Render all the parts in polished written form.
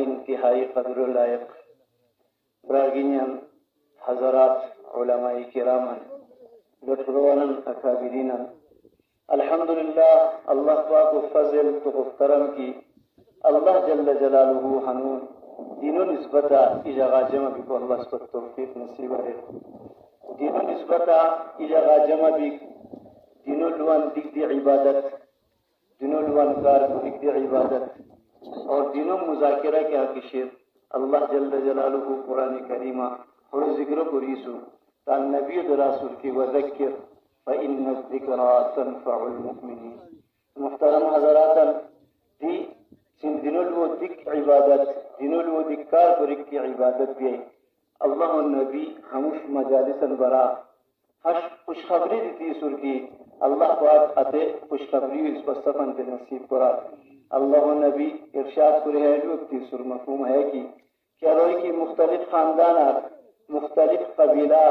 इंतहाई कदर लायक ब्रागिनियन हजरात उलमाए किरामन लुटफरवानन अकाबिरीनन अल्हम्दुलिल्लाह अल्लाह पाक फजल तो करम की अल्लाह जल्ल जलालुहु हनून दीनों निस्बता इजागा जमा भी को अल्लाह सब्र तौफीक नसीब है दीनों निस्बता इजागा जमा भी दीनों लुआन दिख दी इबादत दीनों लुआन कार दिख दी इबादत और दीनों मुजाकिरा के हकीशेर अल्लाह जल्ल जलालुहु कुरान करीमा और जिक्र कुरीसु तान नबी दरासुल की वज़क्र फ़इन्न ज़िक्रा तनफ़उल मुमिनीन मुहतरम हज़रातन दी सिन दिनों वो दिक इबादत दिनों वो दिक्कार कुरिक की इबादत भी अल्लाह और नबी हमुश मजालिसन बरा हश खुशखबरी दी सुर की अल्लाह पाक अते खुशखबरी इस पर सफन के नसीब करा अल्लाह और नबी इरशाद करे है ती सुर मफहूम है कि क्या रोई की मुख्तलिफ खानदान मुख्तलिफ कबीला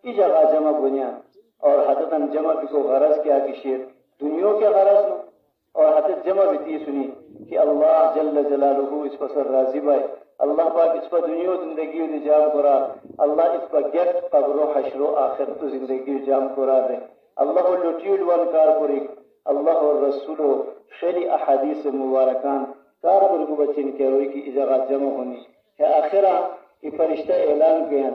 की जगह जमा बुनिया और हदतन जमा को गरज क्या कि शेर दुनिया के गरज और हदत जमा भी सुनी कि अल्लाह जल्ल जलालुहु इस पर राजी भाई अल्लाह पाक इस पर दुनिया जिंदगी निजाम करा अल्लाह इस पर गेट कब्र हशर आखिरत तो जिंदगी जाम करा दे अल्लाह लुटियुल वन कार पुरिक अल्लाह और रसूल शरी अहादीस मुबारकान कार पुरगु बच्चन के रोई की जगह जमा होनी है आखिरा ये फरिश्ता ऐलान किया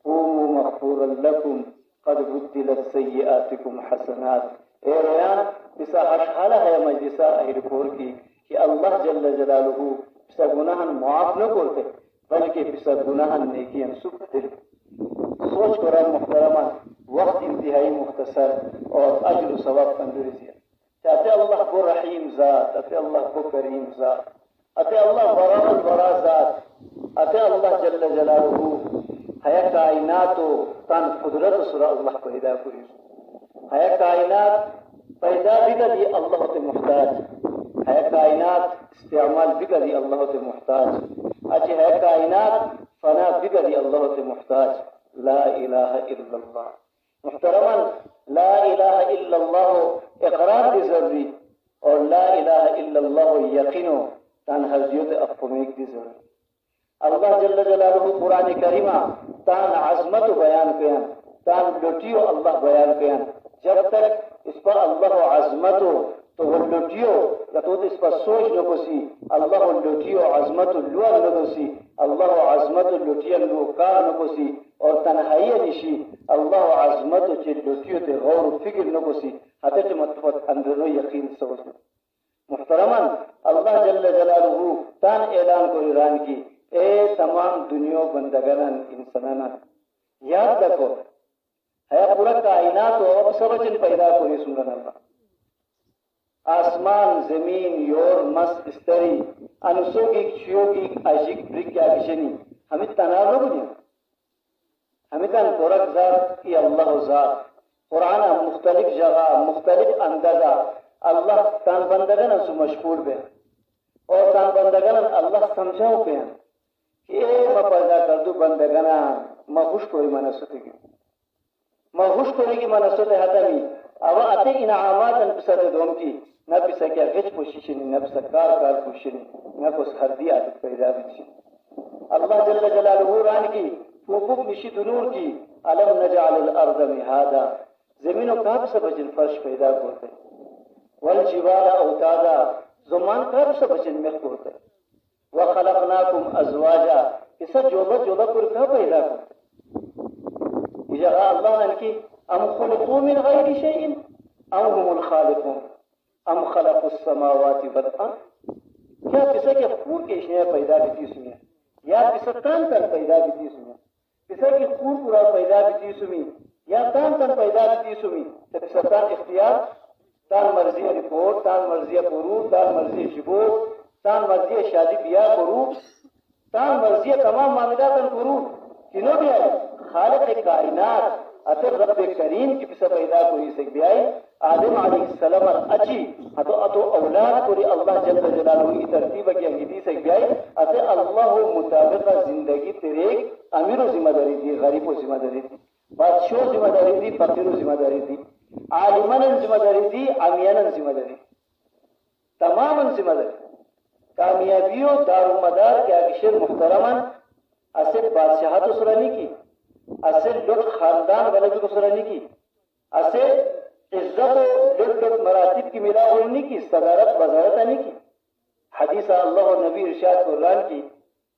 क़ूमू मग़फ़ूरन लकुम क़द बुद्दिलत सय्यिआतिकुम हसनात ए रयान इसा हशहाला है मजलिसा अहिरपुर की कि अल्लाह जल्ल जलालुहु पिसा गुनाहन माफ न करते बल्कि पिसा गुनाहन नेकियन सुख दिल सोच करा मुहतरमा वक्त इंतहाई मुख्तसर और अजर सवाब कंदूरी से चाहते अल्लाह को रहीम ज़ात अते अल्लाह को करीम ज़ात अते अल्लाह बराबर बरा ज़ात अते अल्लाह जल्ल जलालुहु हया कायनात तन कुदरत सुरा अल्लाह पैदा करी हया कायनात पैदा भी करी अल्लाह ते मुहताज है कायनात इस्तेमाल भी करी अल्लाह ते मुहताज अच्छी है कायनात फना भी करी अल्लाह ते मुहताज ला इलाहा इल्लल्लाह मुहतरमन ला इलाहा इल्लल्लाह इकरार की जरूरी और ला इलाहा इल्लल्लाह यकीनो तान हर्जियत अफमेक की जरूरी अल्लाह जल्ल जलालुहु कुरान करीमा तान अज़मत बयान किया तान लुटियो अल्लाह बयान किया जब तक इस पर अल्लाह अज़मत हो तो वो लुटियो या तो इस पर सोच न कोसी अल्लाह लुटियो अज़मत लुआ न कोसी अल्लाह अज़मत लुटियो लो का न कोसी और तन्हाई निशी अल्लाह अज़मत चे लुटियो ते गौर फिक्र न कोसी हते मतफत अंदरो यकीन सोच मुहतरमन अल्लाह जल्ल जलालुहु तान ऐलान को ईरान की ए तमाम दुनिया बंदगन इंसाना याद रखो है पूरा कायनात और सब जन पैदा कोई सुनना अल्लाह आसमान जमीन योर मस्त स्तरी अनुसोगिक शियोगिक आशिक ब्रिक क्या किशनी हमें तनाव बुनिया हमें तन कोरक ज़ात की अल्लाह ज़ात कुरान मुख्तलिफ जगह मुख्तलिफ अंदाजा अल्लाह तान बंदगन सु मशहूर बे और तान बंदगन अल्लाह समझाओ पे कि ए मैं पैदा कर दू बंदगना मैं खुश कोई मनसुती मैं खुश कोई की मनसुते हतमी अब अते इनामात अनपसद दोम की न पिसा क्या गच पोशिशनी न पिसा कार पोशिशनी न को हरदी आदत पैदा बिची अल्लाह जल्ल जलालुहु रान की फूफुक निशी दुनूर की अलम नजअल अर्द मिहादा जमीनों का सब जन फर्श पैदा करते वल जिबाला औतादा ज़मान का सब जन में करते व खलकनाकुम अज़वाजा इसा जोला पर का पैदा करते इजा अल्लाह ने की अम खुलिकू मिन गैरि शैइन अम हुमुल खालिकून अम खलकुस समावाति वल अर्द क्या पिसा के फूल के शय पैदा की सुनिए या पिसा कान कर पैदा की सुनिए पिसा की फूल पूरा पैदा की सुनी या कान कर पैदा की सुनी तो पिसा कान इख्तियार तान मर्जी रिपोर्ट तान मर्जी पुरू तान मर्जी शिबो तान मर्जी शादी बियाह पुरू तान मर्जी तमाम मामला तन पुरू किनो भी है खालिक कायनात अतर रब करीम की पिसा पैदा कोई से बियाई आदम अलैहिस्सलाम अच्छी अतो औलाद कोरी अल्लाह जल्ल जलालुहु की तरतीब की अंगीठी से बियाई अते अल्लाह मुताबिक जिंदगी तेरे अमीरो जिम्मेदारी थी गरीबों जिम्मेदारी थी बादशाह जिम्मेदारी थी फकीरों जिम्मेदारी थी आलिमन जिम्मेदारी थी अमियान जिम्मेदारी तमाम जिम्मेदारी कामयाबियों दारुमदार क्या किशोर मुहतरमन असे बादशाह तो सुरानी की असे लोग खानदान वाले को सुरानी की असे इज्जत लोग मरातिब की मिला होने की सदारत वजारत आने की हदीस अल्लाह नबी इरशाद कुरान की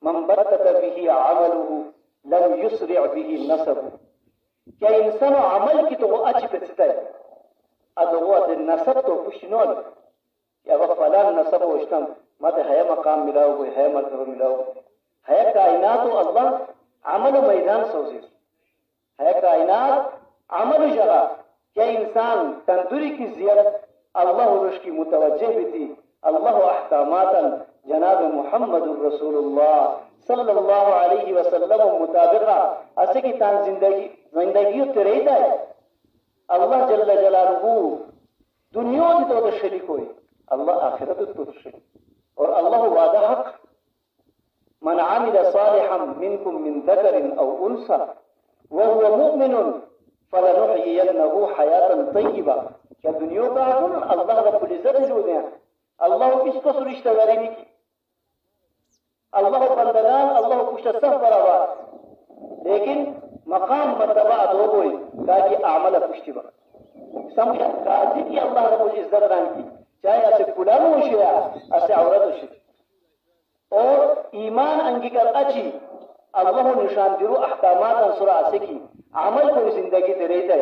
मन बत्तत बिही अमलुहु लम युसरि बिही नसबु क्या इंसान अमल की तो वो अच्छी पेचता है अदवात नसब तो पुष्नोल या वह फलान नसब वश्तम मत है मकाम मिलाओ कोई है मर्तबा मिलाओ है कायनात तो अल्लाह अमल मैदान सोचे है कायनात अमल जगह क्या इंसान तंदुरी की जियारत अल्लाह रुश की मुतवज्जे भी थी अल्लाह अहकामातन जनाब मोहम्मद रसूलुल्लाह सल्लल्लाहु अलैहि वसल्लम मुताबिका ऐसे की तान जिंदगी तेरे ही है अल्लाह जल्ल जलालहू दुनिया की तो शरीक हुई अल्लाह आखिरत तो शरीक और अल्लाह वादा हक मन आमिल सालिहन मिनकुम मिन ज़करिन औ उन्सा वहुव मुमिनुन फलनुहयियन्नहु हयातन तय्यिबा क्या दुनिया का हुक्म अल्लाह रब्बुल इज्जत जो दिया अल्लाह किसको रिश्तेदारी नहीं की अल्लाह बंदगान अल्लाह कुछ सब बराबर लेकिन मकाम मर्तबा दो कोई ताकि आमल पुष्टि बा समझा काजी की अल्लाह रब्बुल इज्जत रान की चाहे ऐसे गुलाम हो शिया ऐसे औरत हो शिया और ईमान अंगीकार अच्छी अल्लाह निशान दिरो अहकामात अंसुरा ऐसे की अमल को जिंदगी दे रही है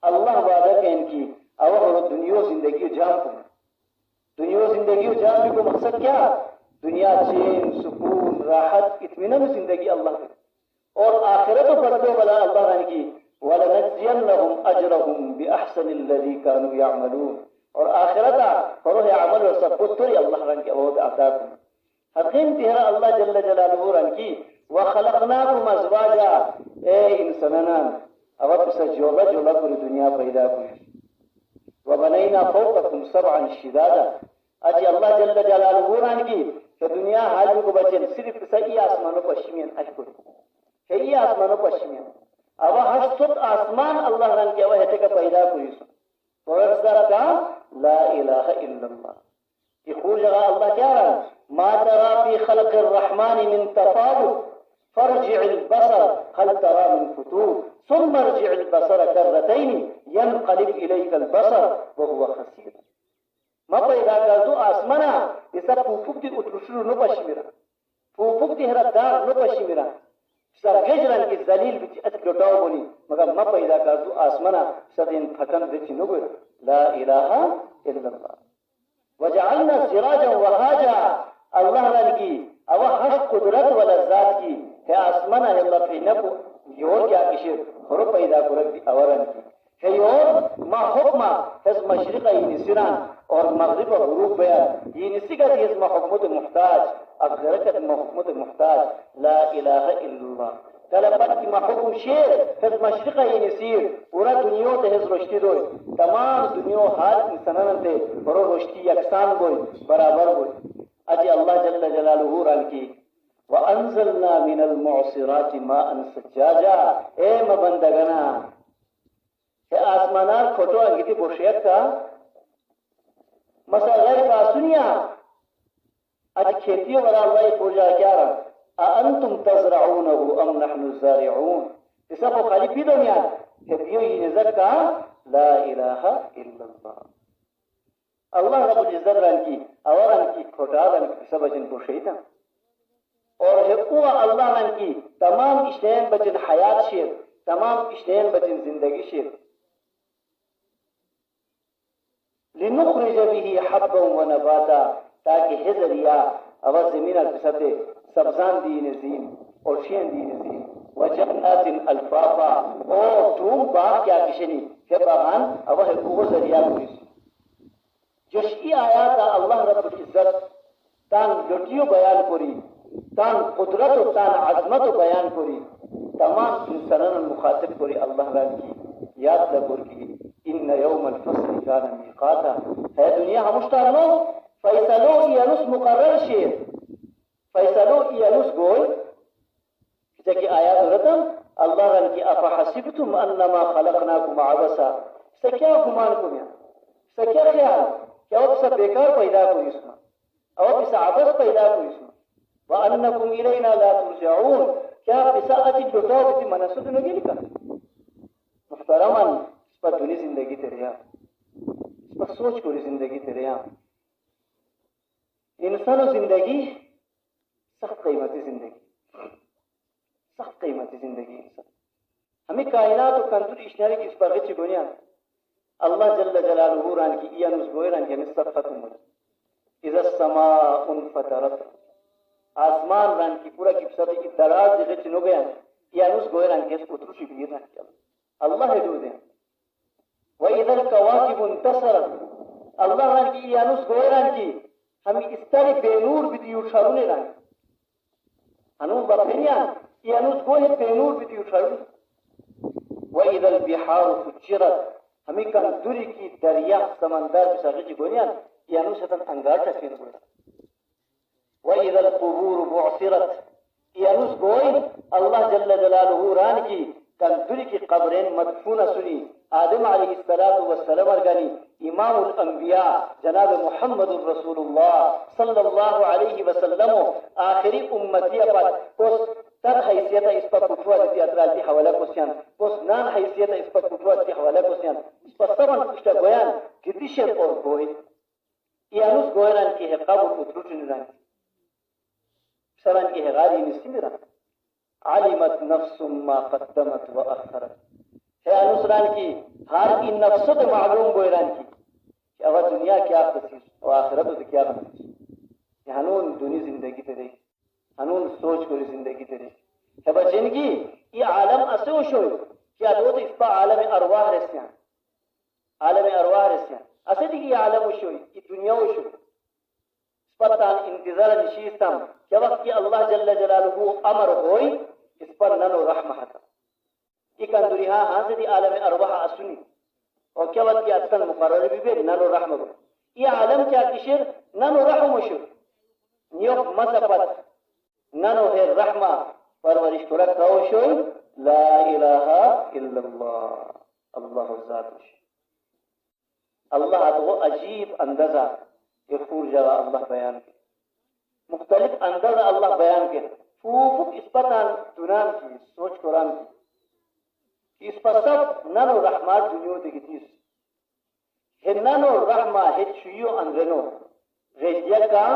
अल्लाह वादा के इनकी और दुनिया जिंदगी जाम को दुनिया जिंदगी जाम को मकसद क्या दुनिया चैन सुकून राहत इत्मीनान जिंदगी अल्लाह और आखिरत बदले वाला अल्लाह ने की वलनजियन्नहुम अजरहुम बिअहसनिल्लज़ी कानू यअमलून और आखिरत फरोह अमल और सब कुछ तो अल्लाह रन के बहुत अता हकीम तेरा अल्लाह जल्ल जलालहू रन की व खलकनाकुम अज़वाजा ए इंसानना अब से जोड़ा जोड़ा पूरी दुनिया पैदा हुई व बनैना फौककुम सबअन शिदादा अज अल्लाह जल्ल जलालहू रन की तो दुनिया हाल को बचे सिर्फ सही आसमानों पश्चिमियन अशकुर सही आसमानों पश्चिमियन अब हस्त आसमान अल्लाह रन के वह है का पैदा हुई और का ला इलाहा इल्लल्लाह ये खूब जगह अल्लाह क्या रहा मा तरा फी खल्क़िर रहमान मिन तफावुत फर्जि'ल बसर हल तरा मिन फुतूर सुम्मा अर्जि'ल बसर कररतैन यनक़लिब इलैका बसर व हुवा खसीर मा पैदा कर दो आसमाना इसा फुफुक्ति उतरुशु नो पश्चिमिरा फुफुक्ति हरदा नो पश्चिमिरा सरगजरन की जलील बिच अटलोटाओ बोली मगर मा पैदा कर दो आसमाना सदिन फकन बिच नो गो ला इलाहा इल्लल्लाह वजअलना सिराजन वहाजा अल्लाह रन की अब हक कुदरत व लज्जात की है आसमाना है अल्लाह पे नब योर क्या किशर हर पैदा कर अवरन की है योर मा हुक्मा हस मशरिक निसिरान और मगरिब गुरूब बयान ये निसिका दिस महमूद मुहताज अगरकत महमूद मुहताज ला इलाहा इल्लल्लाह तलबत की महकुम शेर हस मशरिक निसिर पूरा दुनिया ते हस रोशनी दो तमाम दुनिया हाल इंसानन ते बरो रोशनी यकसान बोल बराबर बोल अज अल्लाह जल्ल जलालहू रन की व अंज़लना मिनल मुअसिराति माअन सज्जाजा ए मबंदगना के आसमानार खोटो अंगिति बोशियत का मसा गैर का सुनिया आज खेतियों वाला अल्लाह पूजा क्या रहा अंतुम तज़रऊनहु अम नहनु ज़ारिऊन इसा को खाली पी दो यार खेतियों ये नजर का ला इलाहा इल्लल्लाह अल्लाह रब्बुल इज्जत रन की और रन की खोटा रन की सब जन बोशियत और है वो अल्लाह रन की तमाम इश्तेन बचन हयात शेर तमाम इश्तेन बचन जिंदगी शेर लिनुखरिज बिही हब्बन व नबाता ताकि है जरिया अब जमीन अलसते सब्जान दी नजीम और शेन दी नजीम व जन्नातिन अल्फाफा और तुम बाग क्या किशनी के बागान अब है वो जरिया पुलिस जोशी आयात अल्लाह रब्बुल इज्जत तान लुटियो बयान करी तान कुदरत और तान अजमत बयान करी तमाम इंसानन मुखातिब करी अल्लाह रन की याद लबुर की इन यौम अलफस्ल कान मीकाता है दुनिया हमस्तानो फैसलो यानुस मुकर्रर शेर फैसलो यानुस गोल जकी आयात रतम अल्लाह रन की अफा हसिबतुम अन्नमा खलकनाकुम अबसा से क्या गुमान को में से क्या ख्याल क्या वो सब बेकार पैदा हुई इसमें और इस आबस पैदा हुई इसमें وأنكم إلينا لا ترجعون क्या पिसा अति डोटा होती मनसुद लगी लिखा मुहतरमन इस पर दुनी जिंदगी तेरे यहाँ इस पर सोच कोरी जिंदगी तेरे यहाँ इंसानों जिंदगी सख्त कीमती जिंदगी इंसान हमें कायनात और कंट्री इश्नारी की इस पर गच्ची गोनिया अल्लाह जल्ल जलालुहु रान की इयान उस गोयरान के मिस्तर खत्म हो इज़ा समाउन फतरत आसमान रान की पूरा की सदी की दराज जगह चिनो गया इयान उस गोयरान के उतरू शिबिर रान की अल्लाह है दूध है व इधर कवाकिब इंतसरत अल्लाह रान की इयान उस गोयरान की हम इस तरह बेनूर बिती उठाने रान अनु बफिया इयान उस गोय बेनूर बिती उठाने व इधर बिहार फुज्जिरत हमें कंदूरी की दरिया समंदर बिसागी गोनिया इयान उस सतन अंगार तक गोया وإذا القبور بعثرت يانوس गोई अल्लाह जल्ल जलालुहु रान की कंदुरी की कब्रें मदफूना सुनी आदम अलैहिस्सलातु वस्सलाम अर्गानी इमामुल अंबिया जनाब मुहम्मदुर रसूलुल्लाह सल्लल्लाहु अलैहि वसल्लम आखिरी उम्मती पर उस तर हैसियत इस पर कुफवा दी अतराजी हवाला को सियान उस नान हैसियत इस पर कुफवा दी हवाला को सियान इस पर सबन कुछ बयान कितिशे और गोई यानुस गोयरान की है कब्र उतरुटिन रान सरान की है गारी मिस्किरा आलिमत नफ्सुम मा कद्दमत व अखरत है अनुसरान की हर की नफ्सत मालूम गोयरान की कि अब दुनिया क्या बसी और आखिरत तो क्या बसी हनून दुनी जिंदगी तेरे हनून सोच कोई जिंदगी तेरे है बचन की ये आलम असो शो क्या दो तो इस पर आलम अरवाह रहसियां असे दी आलम शो ये दुनिया शो पतान इंतजार निशीस्तम क्या वक्त की अल्लाह जल्ल जलालुहु अमर होई इस पर ननो रहमत ये कंदुरिहा हां से दी आलम अरवाह असुनी और क्या वक्त की अतन मुकर्रर भी ननो रहमत ये आलम क्या किशर ननो रहमशु नियो मसफत ननो है रहमा परवरिश तुरक कौशो ला इलाहा इल्लल्लाह अल्लाह ज़ात अल्लाह तो अजीब अंदाजा ये पूर जगह अल्लाह बयान के मुख्तलिफ अंदाज अल्लाह बयान के फूक इस पर दुनान की सोच कुरान की इस पर सब ननो रहमा दुनिया दिखती है ननो रहमा है चुयो अंदरनो रेजिया का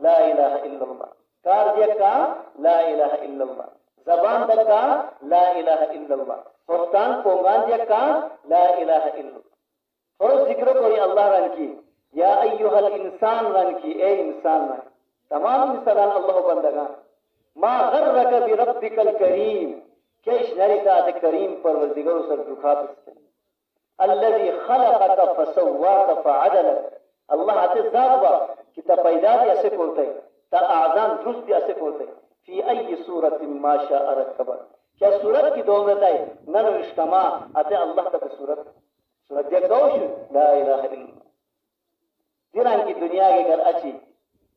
ला इलाहा इल्लल्लाह कार्य का ला इलाहा इल्लल्लाह जबान का ला इलाहा इल्लल्लाह होस्तान पोंगान का ला इलाहा इल्लल्लाह और जिक्र कोई अल्लाह रन की या अय्युहल इंसान रन की ए इंसान रन तमाम इंसान अल्लाह बंदगा मा गर्रक बिरब्बिकल करीम के शरीता दे करीम परवरदिगार सर दुखात अल्लाजी खलक़क फसव्वाक फअदलक अल्लाह आते जावा कि ता पैदा ऐसे करते ता आजान दुरुस्त ऐसे करते फी अय्य सूरतिन मा शाअ रकब क्या सूरत की दो में है नन इज्तिमा आते अल्लाह का सूरत ये दोष ला इलाहा इल्लल्लाह दिरान की दुनिया के घर अच्छी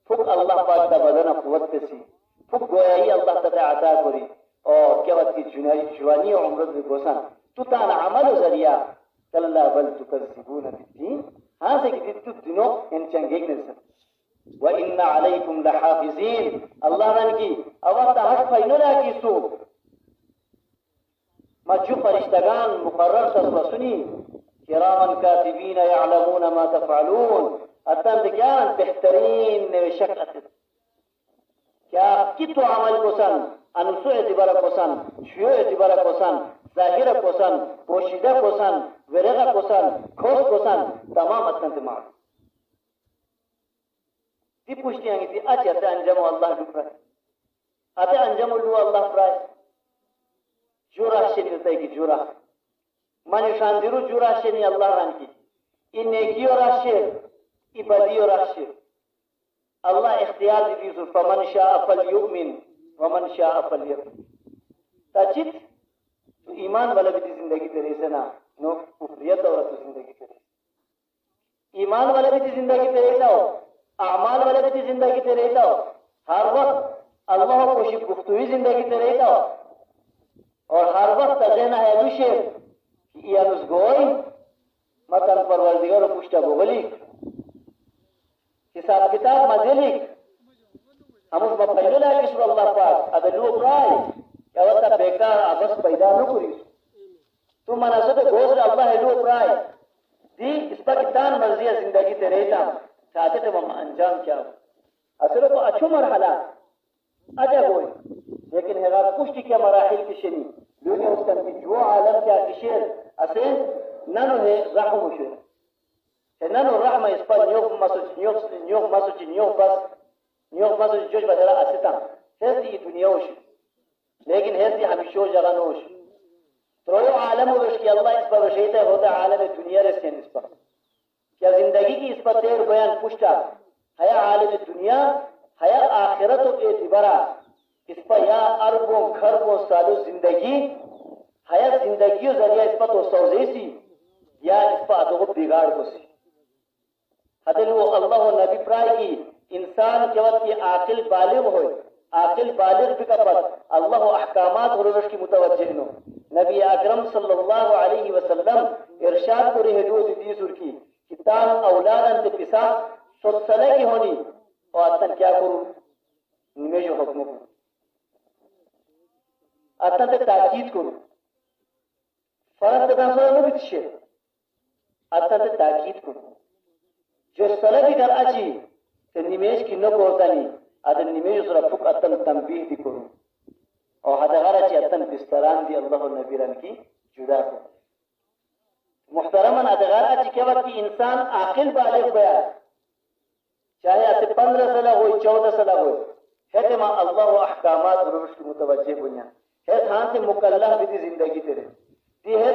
फुक अल्लाह पाक का बदन कुव्वत से फुक गोया ही अल्लाह तआला अता करी और क्या बात की जवानी और उम्र में गोसा तू तान अमल जरिया कल्ला बल तुकज़िबून बिद्दीन हां से कि तू दिनो इन चंगे के से व इन्ना अलैकुम लहाफिज़ीन अल्लाह रन की अवत हट फैनला की सो मजू फरिश्तगान मुकर्रर ससुनी किरामन कातिबीन यअलमून मा तफअलून अतन क्या बेहतरीन शक्ल क्या कितो अमल कोसन अनुसु एतिबार कोसन शियो एतिबार कोसन जाहिर कोसन पोशीदा कोसन वेरेगा कोसन खोस कोसन तमाम अतन तमाम ती पुष्टि आंगी थी आज अते अंजाम अल्लाह दुप्रा अते अंजाम लु अल्लाह प्राय जुरा शेनिता की जुरा माने शांदिरु जुरा शेनी अल्लाह रान की इन नेकियो राशे इबादियो राशि अल्लाह इख्तियार दी सु फमन शाअ फलयुमिन वमन शाअ फलयकफुर ताचित तो ईमान वाला भी जिंदगी तेरे से ना नो कुफरियत और तो जिंदगी तेरे ईमान वाला भी जिंदगी तेरे जाओ अमाल वाला भी जिंदगी तेरे जाओ हर वक्त अल्लाह को शिफ गुफ्तगू जिंदगी तेरे जाओ और हर वक्त तजना है दुशे कि यानुस गोई मतन परवरदिगार पुष्टा बोगली हिसाब किताब मजेलिक हम उस पहले लायक ईश्वर अल्लाह पाक अगर लोग राय क्या वता बेकार आबस पैदा न करी तो मनसद गोस अल्लाह है लोग राय दी इस पर कितान मर्जी जिंदगी ते रहता चाहते थे हम अंजाम क्या असल तो अच्छो मरहला अजब हो लेकिन है पुष्टि क्या मराहिल की शनी दुनिया उसका जो आलम क्या किशेर असे ननो है रहम शेर ननो रहम इस पर न्योग मसुच जोज बदला असता हेती दुनिया होश लेकिन हेती हमेशो जगह होश तो आलम होश कि अल्लाह इस पर वशीता होता आलम दुनिया रसे इस पर क्या जिंदगी की इस पर तेर बयान पुष्टा हया आलम दुनिया हया आखिरत के दिबरा इस पर या अरबों खरबों सालों जिंदगी हया जिंदगी जरिया इस पर तो सौजेसी या इस पर अदो बिगाड़ को सी हदलु अल्लाह नबी प्राय की इंसान के वक्त ये आकिल बालिग हो आकिल बालिग भी कपत अल्लाह अहकामात और की मुतवज्जिह नो नबी अकरम सल्लल्लाहु अलैहि वसल्लम इरशाद करे है जो दी सुर की कितान औलादन के पिसा सले की होनी और अतन क्या करूं निमे जो हुक्म को अतन ते ताकीद करूं फर्ज दासो न बिछे अतन ते ताकीद करूं जो सले भी कर अच्छी ते निमेश की न कोतानी अदन निमेश सरा फुक अतन तंबीह दी करूं और हदगारा ची अतन बिस्तरान दी अल्लाह नबी रन की जुदा को मुहतरमन अदगारा ची के वक्त इंसान आकिल बालिग बया चाहे अति 15 साल हो 14 साल हो है ते मा अल्लाह अहकामात रुश की मुतवज्जिह बुनिया है थान से मुकल्लफ भी जिंदगी तेरे दी है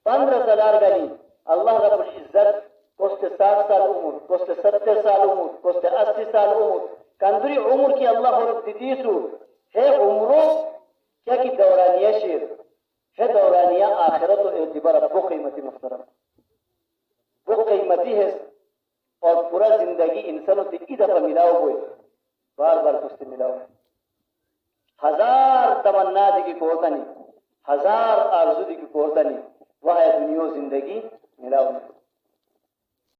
15 साल गली अल्लाह रब्बुल इज्जत कोस्ते 60 साल उम्र कोस्ते 70 साल उम्र कोस्ते 80 साल उम्र कंदरी उम्र की अल्लाह रब दीसु है उम्रो क्या की दौरानिया शेर है दौरानिया आखिरत और एतिबार वो कीमती मुहतरम वो कीमती है और पूरा जिंदगी इंसानों से की दफा मिलाओ हुए बार बार उससे मिलाओ हजार तमन्ना दी की कोरता नहीं हजार आरज़ू दी की कोरता नहीं वह है दुनिया जिंदगी मिलाओ